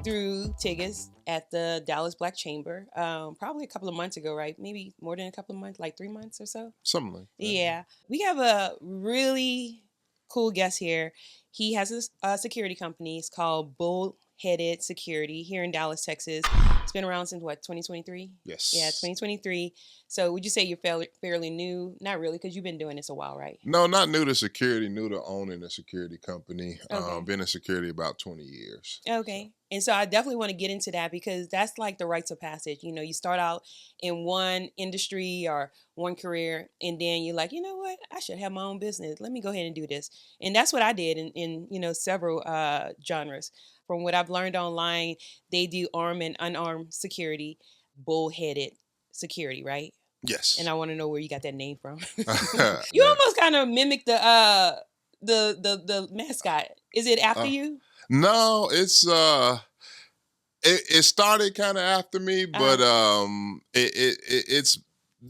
through Tigges at the Dallas Black Chamber, probably a couple of months ago, right? Maybe more than a couple of months, like 3 months or so. Something like that. Yeah. We have a really cool guest here. He has a security company. It's called Bullheaded Security here in Dallas, Texas. It's been around since what, 2023? Yes. Yeah, 2023. So would you say you're fairly new? Not really, because you've been doing this a while, right? No, not new to security, new to owning a security company. Okay. Been in security about 20 years. Okay. And so I definitely want to get into that because that's like the rites of passage. You know, you start out in one industry or one career, and then you're like, you know what? I should have my own business. Let me go ahead and do this. And that's what I did in several genres. From what I've learned online, they do armed and unarmed security, bullheaded security, right? Yes. And I want to know where you got that name from. You almost kind of mimic the mascot. Is it after you? No, it's it started kind of after me, but it's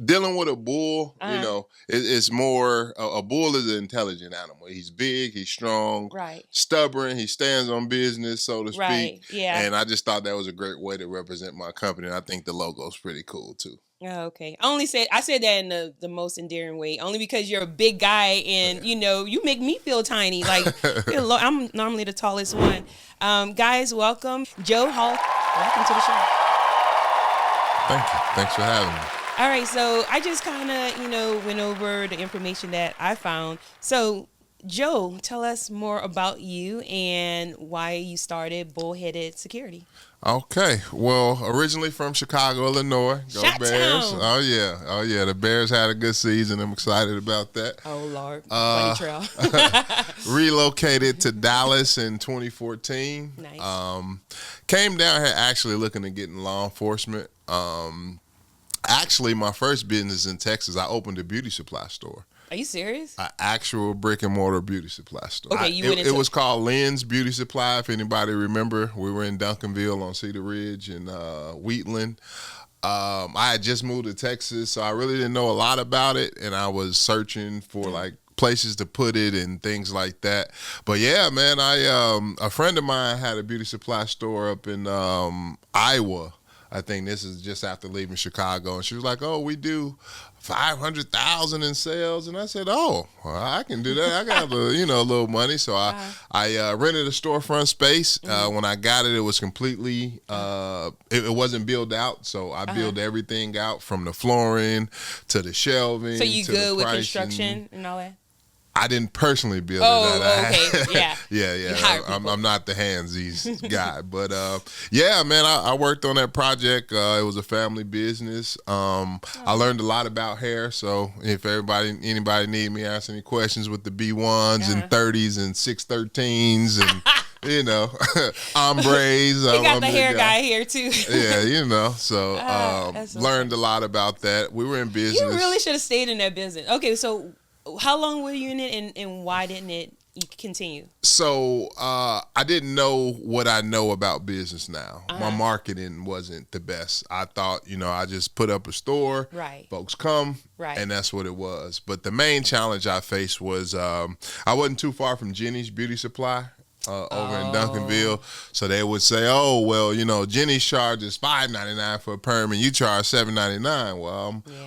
dealing with a bull. You know, it's more a bull is an intelligent animal. He's big, he's strong, right, stubborn. He stands on business, so to speak. Right. Yeah. And I just thought that was a great way to represent my company. And I think the logo's pretty cool too. Oh, okay. I said that in the most endearing way, only because you're a big guy and you make me feel tiny. Like I'm normally the tallest one. Guys, welcome Joe Hall. Welcome to the show. Thank you. Thanks for having me. All right, so I just kind of went over the information that I found. So Joe, tell us more about you and why you started Bullheaded Security. Okay. Well, originally from Chicago, Illinois. Go Shot Bears. Town. Oh, yeah. The Bears had a good season. I'm excited about that. Oh, Lord. Funny trail. Relocated to Dallas in 2014. Nice. Came down here actually looking to get in law enforcement. Actually, my first business in Texas, I opened a beauty supply store. Are you serious? An actual brick and mortar beauty supply store. Okay, it was called Lynn's Beauty Supply. If anybody remember, we were in Duncanville on Cedar Ridge and Wheatland. I had just moved to Texas, so I really didn't know a lot about it, and I was searching for like places to put it and things like that. But yeah, man, a friend of mine had a beauty supply store up in Iowa. I think this is just after leaving Chicago, and she was like, "Oh, we do 500,000 in sales," and I said, "Oh, well, I can do that. I got a little money." So I rented a storefront space. When I got it, it was completely it wasn't built out, so I built everything out from the flooring to the shelving. So you to good the with pricing. Construction and all that? I didn't personally build it. Okay. Yeah. Yeah. I'm not the handsies guy, but yeah, man, I worked on that project. It was a family business. I learned a lot about hair. So if anybody need me, ask any questions with the B1s and 30s and 613s and ombres. He got the hair guy here too. Yeah, so learned a lot about that. We were in business. You really should have stayed in that business. Okay, so how long were you in it, and why didn't it continue? So I didn't know what I know about business now. My marketing wasn't the best. I thought, I just put up a store, right? Folks come, right? And that's what it was. But the main challenge I faced was I wasn't too far from Jenny's Beauty Supply. Over in Duncanville, so they would say, "Oh, well, Jenny charges $5.99 for a perm, and you charge $7.99."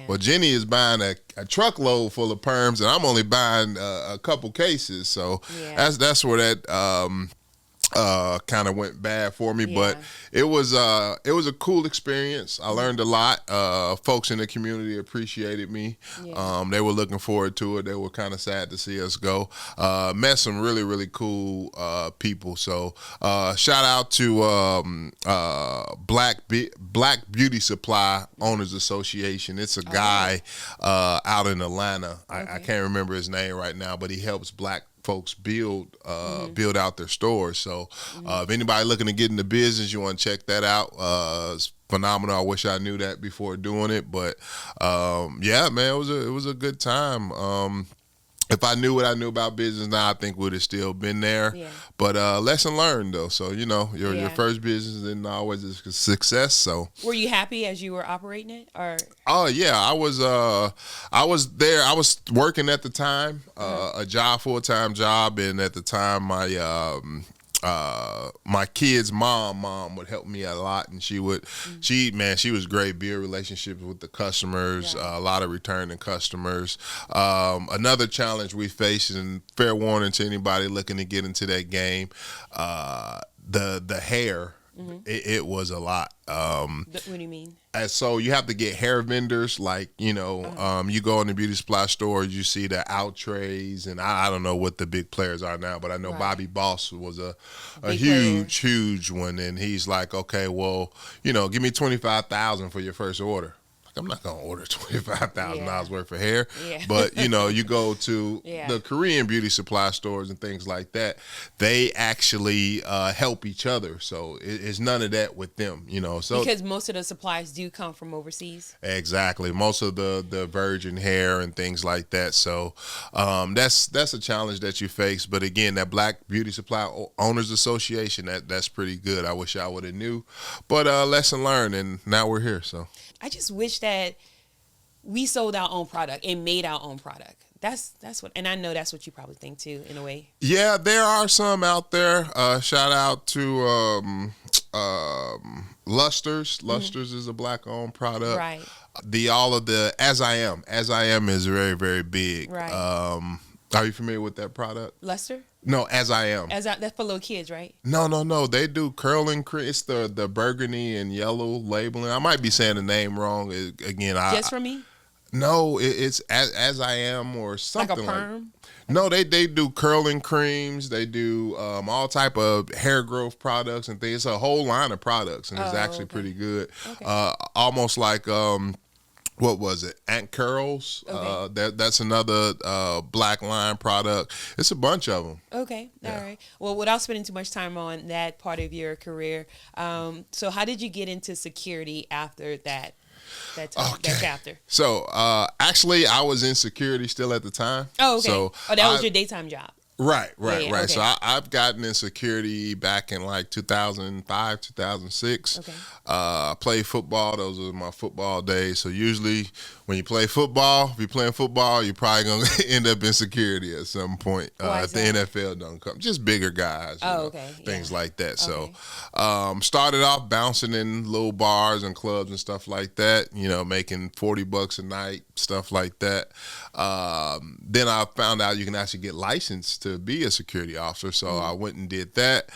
Well, Jenny is buying a truckload full of perms, and I'm only buying a couple cases. So that's where that kind of went bad for me, but it was a cool experience. I learned a lot. Folks in the community appreciated me. They were looking forward to it. They were kind of sad to see us go. Met some really, really cool people. So shout out to Black Beauty Supply Owners Association. It's a guy out in Atlanta. I can't remember his name right now, but he helps Black folks build out their stores. So if anybody looking to get into business, you want to check that out. It's phenomenal. I wish I knew that before doing it, but yeah, man, it was a good time. If I knew what I knew about business now, I think would have still been there. Yeah. But lesson learned though. So your first business isn't always a success. So were you happy as you were operating it, or? Oh yeah, I was there. I was working at the time, a full-time job, and at the time my my kid's mom would help me a lot, and she was great. Build relationships with the customers, Right. a lot of returning customers. Another challenge we face, and fair warning to anybody looking to get into that game, the hair. It was a lot. What do you mean? And so you have to get hair vendors, like, you go in the beauty supply stores, you see the Outrays, and I don't know what the big players are now, but I know Right. Bobby Boss was a Big huge one, and he's like, okay, well, give me $25,000 for your first order. I'm not gonna order $25,000 worth of hair, Yeah. but you go to Yeah. the Korean beauty supply stores and things like that. They actually help each other, so it's none of that with them. So Because most of the supplies do come from overseas. exactly, most of the virgin hair and things like that. So that's a challenge that you face. But again, that Black Beauty Supply Owners Association, that's pretty good. I wish I would have knew, but lesson learned, and now we're here. So. I just wish that we sold our own product and made our own product. That's what, and I know that's what you probably think too, in a way. Yeah, there are some out there. Shout out to Luster's. Luster's is a Black-owned product. Right. All of the As I Am is very, very big. Right. Are you familiar with that product? Luster? No, As I Am. That's for little kids, right? No. They do curling cream. It's the burgundy and yellow labeling. I might be saying the name wrong. Again, Just for me? No, it's As I Am or something Like a perm? No, they do curling creams. They do all type of hair growth products and things. It's a whole line of products, and it's actually okay. pretty good. Okay. Almost like what was it? Ant Curls. Okay. That's another Black line product. It's a bunch of them. Okay. Yeah. All right. Well, without spending too much time on that part of your career, so how did you get into security after that chapter? So actually, I was in security still at the time. Oh, okay. So that was your daytime job. Right. Yeah, okay. So I've gotten in security back in like 2005, 2006. Okay. I played football. Those were my football days. So usually when you play football, if you're playing football, you're probably going to end up in security at some point. Why If is the that? NFL don't come. Just bigger guys. Okay. Things Yeah. like that. Okay. So started off bouncing in little bars and clubs and stuff like that, making $40 a night, stuff like that. Then I found out you can actually get licensed to be a security officer. So I went and did that.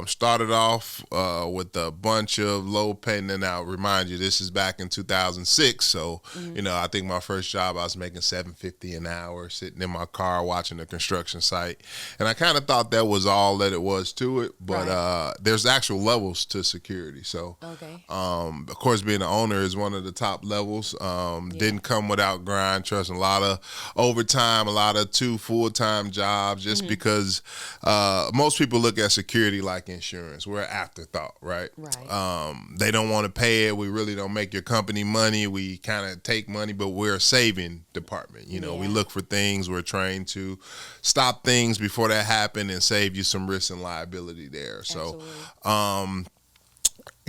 Started off with a bunch of low pay, and then I'll remind you, this is back in 2006. So, I think my first job I was making $7.50 an hour, sitting in my car watching the construction site, and I kind of thought that was all that it was to it. But there's actual levels to security. So, Okay. of course, being an owner is one of the top levels. Didn't come without grind, trust, and a lot of overtime, a lot of 2 full-time jobs, just because most people look at security like insurance. We're an afterthought, right? Right. They don't want to pay it. We really don't make your company money. We kind of take money, but we're a saving department. We look for things. We're trained to stop things before that happen and save you some risk and liability there. So,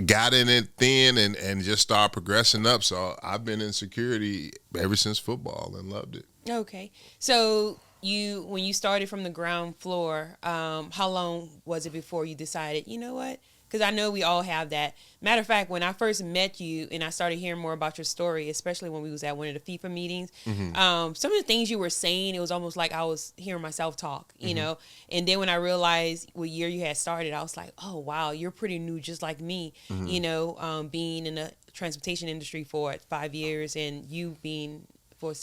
got in it then and just started progressing up. So I've been in security ever since football and loved it. Okay. So when you started from the ground floor, how long was it before you decided, you know what? Because I know we all have that. Matter of fact, when I first met you and I started hearing more about your story, especially when we was at one of the FIFA meetings, some of the things you were saying, it was almost like I was hearing myself talk, you know? And then when I realized what year you had started, I was like, oh, wow, you're pretty new just like me, being in the transportation industry for 5 years and you being for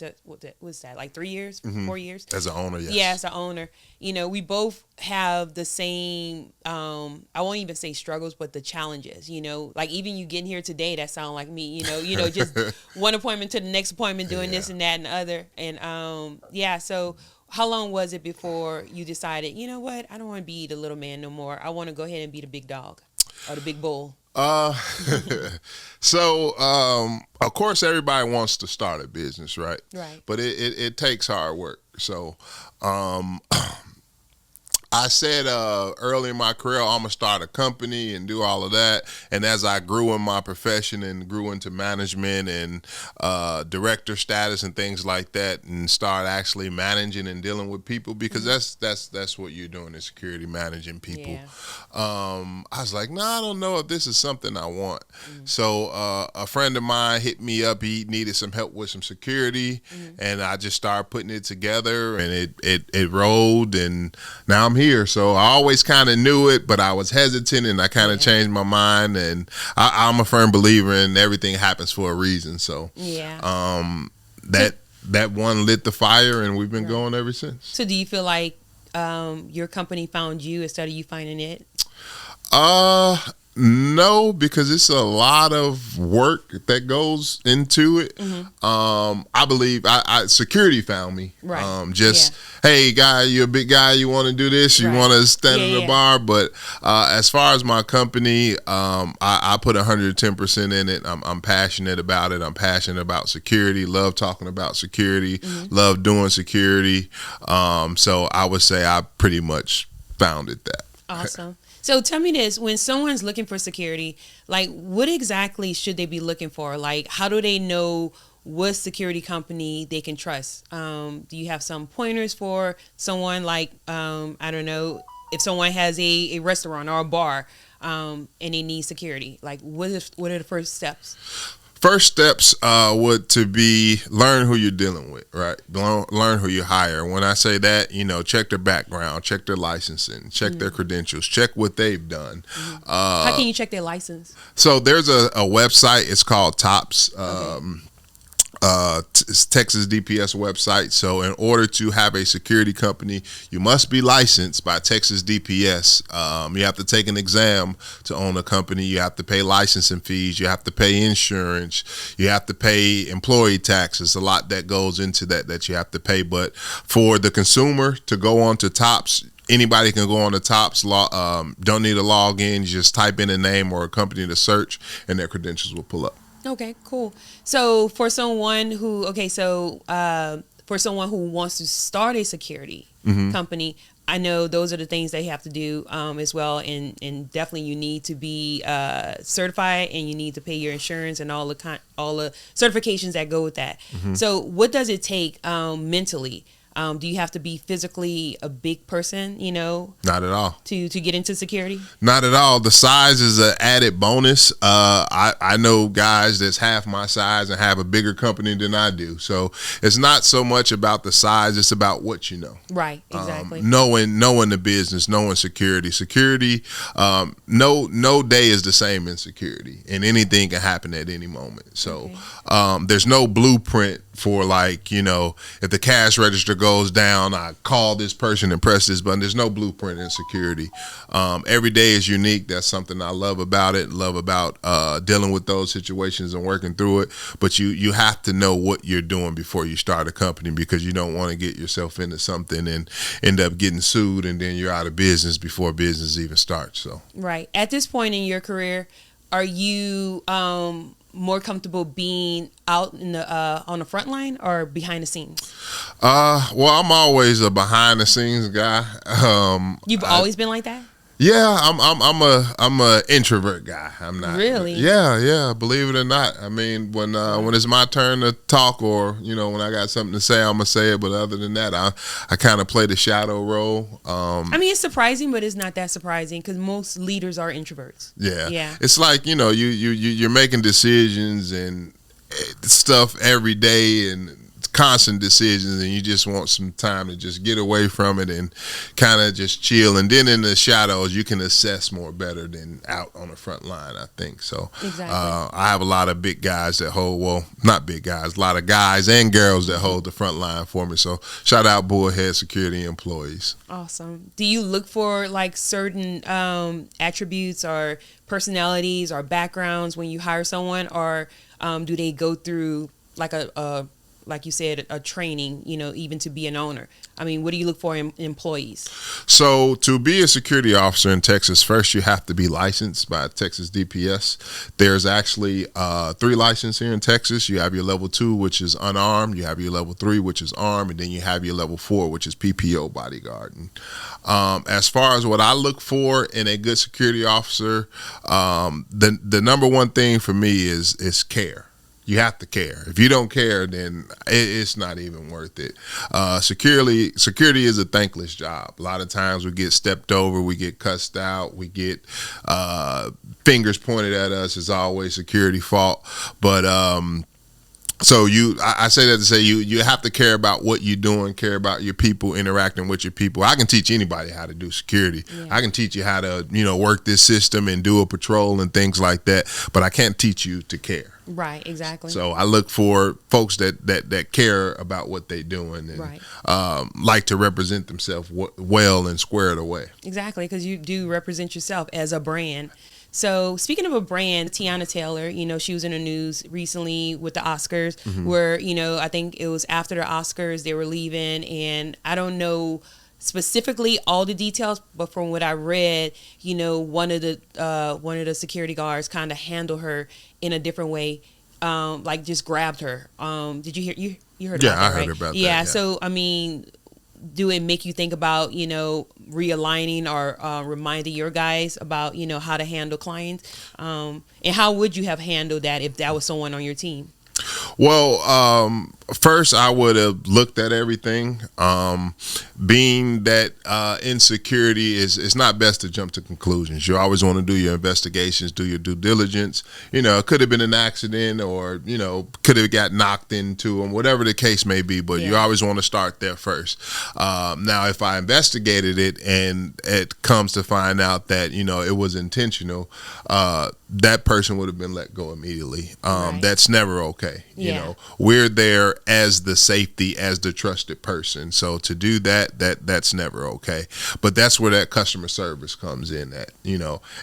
what's that, like 3 years, 4 years? As an owner, yes. Yeah, as an owner. We both have the same, I won't even say struggles, but the challenges, like even you getting here today, that sound like me, just one appointment to the next appointment, doing this and that and the other. And so how long was it before you decided, you know what, I don't want to be the little man no more. I want to go ahead and be the big dog or the big bull. So, of course, everybody wants to start a business, right? Right. But it takes hard work. So, I I said early in my career, I'm gonna start a company and do all of that. And as I grew in my profession and grew into management and director status and things like that, and start actually managing and dealing with people, because that's what you're doing in security, managing people. Yeah. I was like, no, I don't know if this is something I want. So a friend of mine hit me up. He needed some help with some security, and I just started putting it together, and it rolled, and now I'm here. So I always kind of knew it, but I was hesitant, and I kind of changed my mind. And I'm a firm believer in everything happens for a reason. So that one lit the fire, and we've been going ever since. So do you feel like your company found you instead of you finding it? No, because it's a lot of work that goes into it. I believe security found me. Right. Hey, guy, you're a big guy. You want to do this? You want to stand in the bar? But as far as my company, I put 110% in it. I'm passionate about it. I'm passionate about security. Love talking about security. Love doing security. So I would say I pretty much founded that. Awesome. So tell me this, when someone's looking for security, like what exactly should they be looking for? Like how do they know what security company they can trust? Do you have some pointers for someone like, I don't know, if someone has a restaurant or a bar and they need security, like what are the first steps? First steps would to be learn who you're dealing with, right? Learn who you hire. When I say that, check their background, check their licensing, check their credentials, check what they've done. How can you check their license? So there's a website. It's called TOPS. It's Texas DPS website. So in order to have a security company, you must be licensed by Texas DPS. You have to take an exam to own a company. You have to pay licensing fees. You have to pay insurance. You have to pay employee taxes. A lot that goes into that you have to pay. But for the consumer to go on to TOPS, anybody can go on the TOPS. Don't need a login. You just type in a name or a company to search, and their credentials will pull up. Okay, cool. So for someone who wants to start a security company, I know those are the things they have to do as well, and definitely you need to be certified, and you need to pay your insurance and all the certifications that go with that. So what does it take mentally? Do you have to be physically a big person, Not at all. To get into security? Not at all. The size is an added bonus. I know guys that's half my size and have a bigger company than I do. So it's not so much about the size, it's about what you know. Right, exactly. Knowing the business, knowing security. Security, no day is the same in security, and anything can happen at any moment. So there's no blueprint for if the cash register goes down, I call this person and press this button. There's no blueprint in security. Every day is unique. That's something I love about it. Love about dealing with those situations and working through it. But you have to know what you're doing before you start a company, because you don't want to get yourself into something and end up getting sued, and then you're out of business before business even starts. So right. At this point in your career, are you more comfortable being out in the on the front line or behind the scenes? Well, I'm always a behind the scenes guy. You've always been like that? Yeah, I'm a introvert guy. I'm not really. Yeah. Believe it or not, I mean, when it's my turn to talk, or when I got something to say, I'm gonna say it. But other than that, I kind of play the shadow role. I mean, it's surprising, but it's not that surprising because most leaders are introverts. Yeah. It's like you're making decisions and stuff every day, and constant decisions, and you just want some time to just get away from it and kind of just chill. And then in the shadows, you can assess more better than out on the front line, I think. So exactly. I have a lot of big guys that hold, well, not big guys, a lot of guys and girls that hold the front line for me. So shout out Bullhead Security employees. Awesome. Do you look for like certain attributes or personalities or backgrounds when you hire someone, or do they go through like a like you said, a training, even to be an owner? I mean, what do you look for in employees? So to be a security officer in Texas, first you have to be licensed by Texas DPS. There's actually 3 licenses here in Texas. You have your level 2, which is unarmed. You have your level 3, which is armed, and then you have your level 4, which is PPO bodyguarding. As far as what I look for in a good security officer, the number one thing for me is care. You have to care. If you don't care, then it's not even worth it. Security is a thankless job. A lot of times we get stepped over, we get cussed out, we get fingers pointed at us. It's always security fault. But so I say that to say you have to care about what you're doing, care about your people, interacting with your people. I can teach anybody how to do security. Yeah. I can teach you how to work this system and do a patrol and things like that. But I can't teach you to care. Right, exactly. So I look for folks that care about what they're doing and right. Like to represent themselves well and square it away. Exactly, because you do represent yourself as a brand. So speaking of a brand, Teyana Taylor, she was in the news recently with the Oscars, where, I think it was after the Oscars, they were leaving, and I don't know specifically all the details, but from what I read, one of the security guards kind of handled her in a different way, like just grabbed her. Did you hear? You heard about that, right? I heard about that. Yeah. So I mean, do it make you think about realigning or reminding your guys about how to handle clients, and how would you have handled that if that was someone on your team? Well, first I would have looked at everything. Being that insecurity it's not best to jump to conclusions. You always want to do your investigations, do your due diligence. It could have been an accident, or could have got knocked into them, whatever the case may be. But you always want to start there first. Now, if I investigated it and it comes to find out that it was intentional, that person would have been let go immediately. Right. That's never okay. We're there as the safety, as the trusted person. So to do that's never okay. But that's where that customer service comes in at,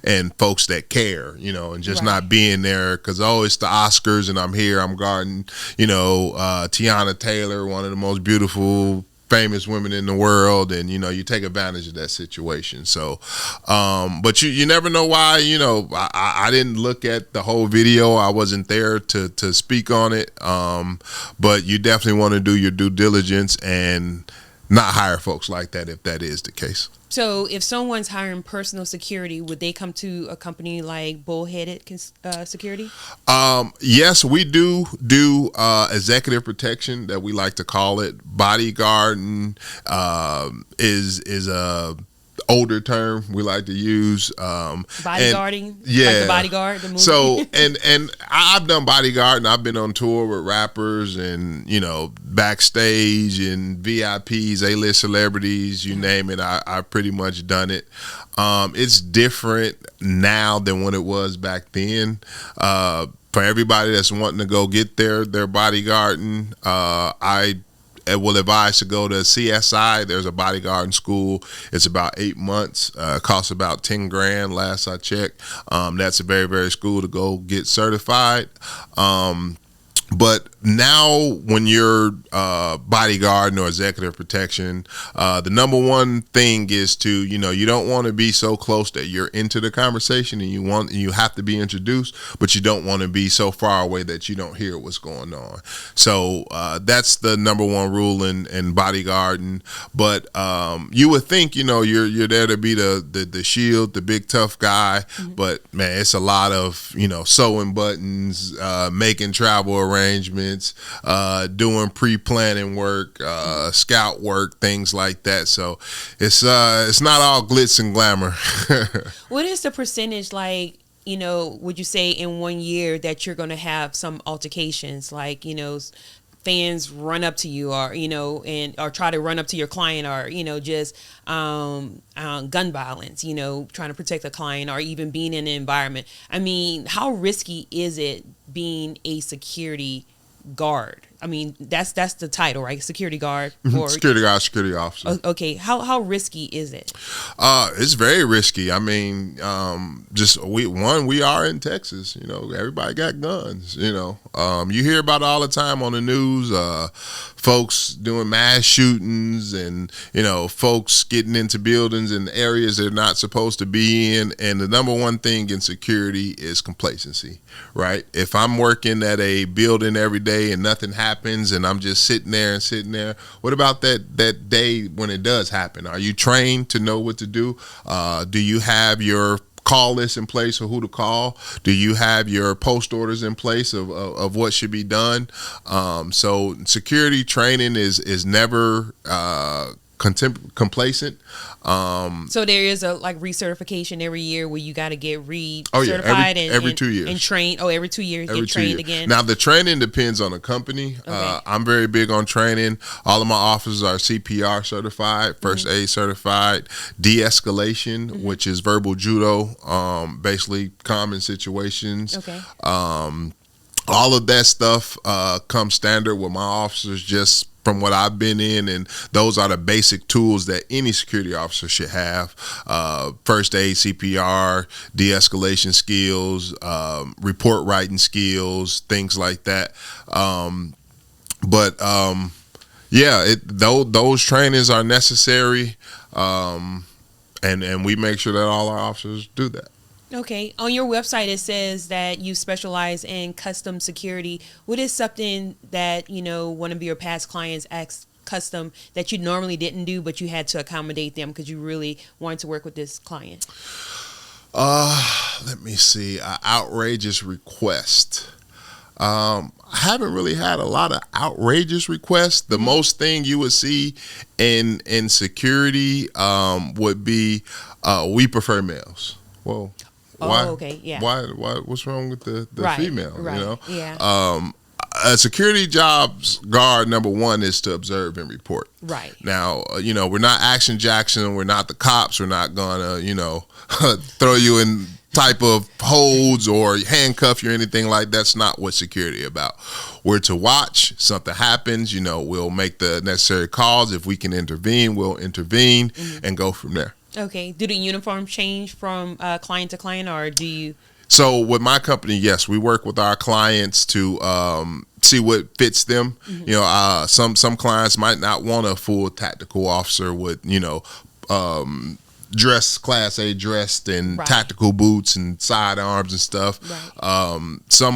and folks that care, and just right. not being there because, it's the Oscars and I'm here, I'm guarding, Teyana Taylor, one of the most beautiful famous women in the world, and you take advantage of that situation. So but you never know why. I didn't look at the whole video. I wasn't there to speak on it, but you definitely want to do your due diligence and not hire folks like that if that is the case. So if someone's hiring personal security, would they come to a company like Bullheaded Security? Yes, we do executive protection, that we like to call it. Bodyguarding is a older term we like to use. Bodyguarding, yeah, like the Bodyguard, the movie. So and I've done bodyguarding. I've been on tour with rappers and backstage and VIPs, A-list celebrities, you name it. I've pretty much done it. It's different now than when it was back then. For everybody that's wanting to go get their bodyguarding, I will advise to go to CSI. There's a bodyguarding school. It's about 8 months. Costs about $10,000 last I checked. That's a very, very school to go get certified. But now when you're bodyguarding or executive protection, the number one thing is to, you don't want to be so close that you're into the conversation and you have to be introduced, but you don't want to be so far away that you don't hear what's going on. So that's the number one rule in bodyguarding. But you would think, you're there to be the shield, the big tough guy, but man, it's a lot of, sewing buttons, making travel arrangements, doing pre-planning work, scout work, things like that. So it's not all glitz and glamour. What is the percentage, like, would you say in 1 year that you're going to have some altercations, like, fans run up to you, or or try to run up to your client, or just gun violence, trying to protect a client, or even being in an environment? I mean, how risky is it being a security guard? I mean, that's the title, right? Security guard. Or security guard, security officer. Okay, how risky is it? It's very risky. I mean, we are in Texas. You know, everybody got guns. You know, you hear about it all the time on the news. Folks doing mass shootings, and you know, folks getting into buildings and areas they're not supposed to be in. And the number one thing in security is complacency, right? If I'm working at a building every day and nothing happens, and I'm just sitting there, what about that day when it does happen? Are you trained to know what to do? Do you have your call list in place of who to call? Do you have your post orders in place of what should be done? So security training is never complacent. So there is a like recertification every year where you got to get certified every 2 years and trained. Oh, every 2 years get trained again. Now the training depends on the company. Okay. I'm very big on training. All of my officers are CPR certified, first aid certified, de-escalation, which is verbal judo, basically common situations. Okay. All of that stuff comes standard with my officers, just from what I've been in, and those are the basic tools that any security officer should have. First aid, CPR, de-escalation skills, report writing skills, things like that. Those trainings are necessary, and we make sure that all our officers do that. Okay. On your website, it says that you specialize in custom security. What is something that, you know, one of your past clients asked custom that you normally didn't do, but you had to accommodate them because you really wanted to work with this client? Let me see. Outrageous request. I haven't really had a lot of outrageous requests. The most thing you would see in security would be we prefer males. Whoa. Why? Oh, okay, yeah. Why? What's wrong with the female? Right. You know, yeah. A security job's guard number one is to observe and report. Right. Now, you know, we're not Action Jackson. We're not the cops. We're not gonna, you know, throw you in type of holds or handcuff you or anything like that. That's not what security about. We're to watch. Something happens, you know, we'll make the necessary calls. If we can intervene, we'll intervene and go from there. Okay. Do the uniforms change from client to client, or do you? So with my company, yes, we work with our clients to see what fits them. You know, some clients might not want a full tactical officer with, you know, Class A dressed and tactical boots and sidearms and stuff. Right. Some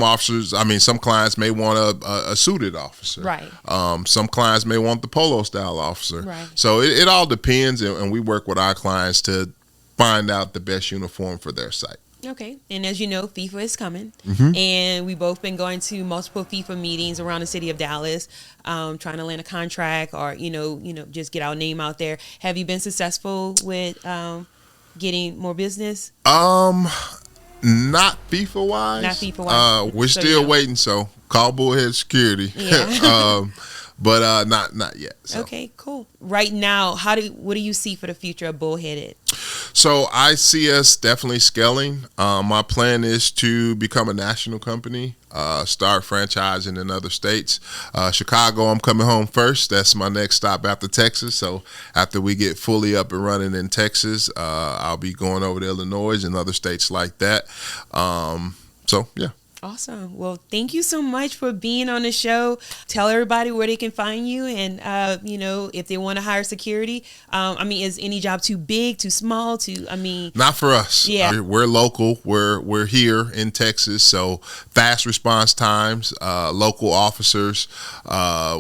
clients may want a suited officer. Right. Some clients may want the polo style officer. Right. So it all depends, and we work with our clients to find out the best uniform for their site. Okay. And as you know, FIFA is coming. And we both been going to multiple FIFA meetings around the city of Dallas, trying to land a contract or, you know, just get our name out there. Have you been successful with getting more business? Not FIFA wise. Not FIFA wise. We're still waiting, so call Bullheaded Security. Yeah. But not yet. So. Okay, cool. Right now, what do you see for the future of Bullheaded? So I see us definitely scaling. My plan is to become a national company, start franchising in other states. Chicago, I'm coming home first. That's my next stop after Texas. So after we get fully up and running in Texas, I'll be going over to Illinois and other states like that. Yeah. Awesome. Well, thank you so much for being on the show. Tell everybody where they can find you, and if they want to hire security. Is any job too big, too small? Not for us. Yeah, we're local. We're here in Texas, so fast response times. Local officers.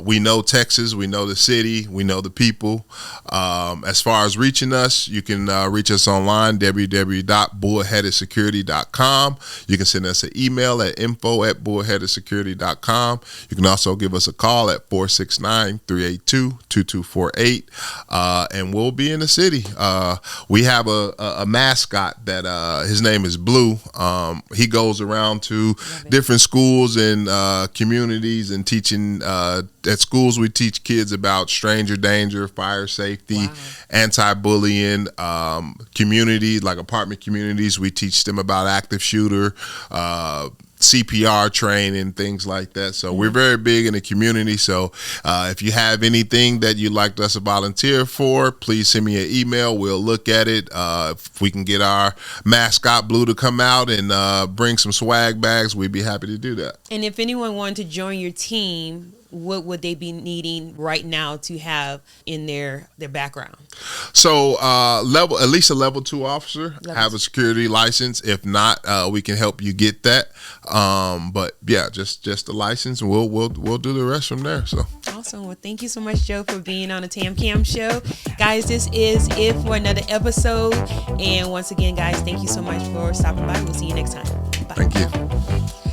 We know Texas. We know the city. We know the people. As far as reaching us, you can reach us online, www.bullheadedsecurity.com. You can send us an email at info@bullheadedsecurity.com. You can also give us a call at 469-382-2248, and we'll be in the city. We have a mascot that his name is Blue. He goes around to different schools and communities and teaching at schools we teach kids about stranger danger, fire safety, anti-bullying, communities like apartment communities. We teach them about active shooter, CPR training, things like that. So we're very big in the community. So if you have anything that you'd like us to volunteer for, please send me an email. We'll look at it. If we can get our mascot Blue to come out and bring some swag bags, we'd be happy to do that. And if anyone wanted to join your team, what would they be needing right now to have in their background? So at least a level 2 officer, have a security license. If not, we can help you get that. But yeah, just the license, and we'll do the rest from there. So awesome. Well, thank you so much, Joe, for being on the TamCam Show. Guys, this is it for another episode. And once again, guys, thank you so much for stopping by. We'll see you next time. Bye. Thank you.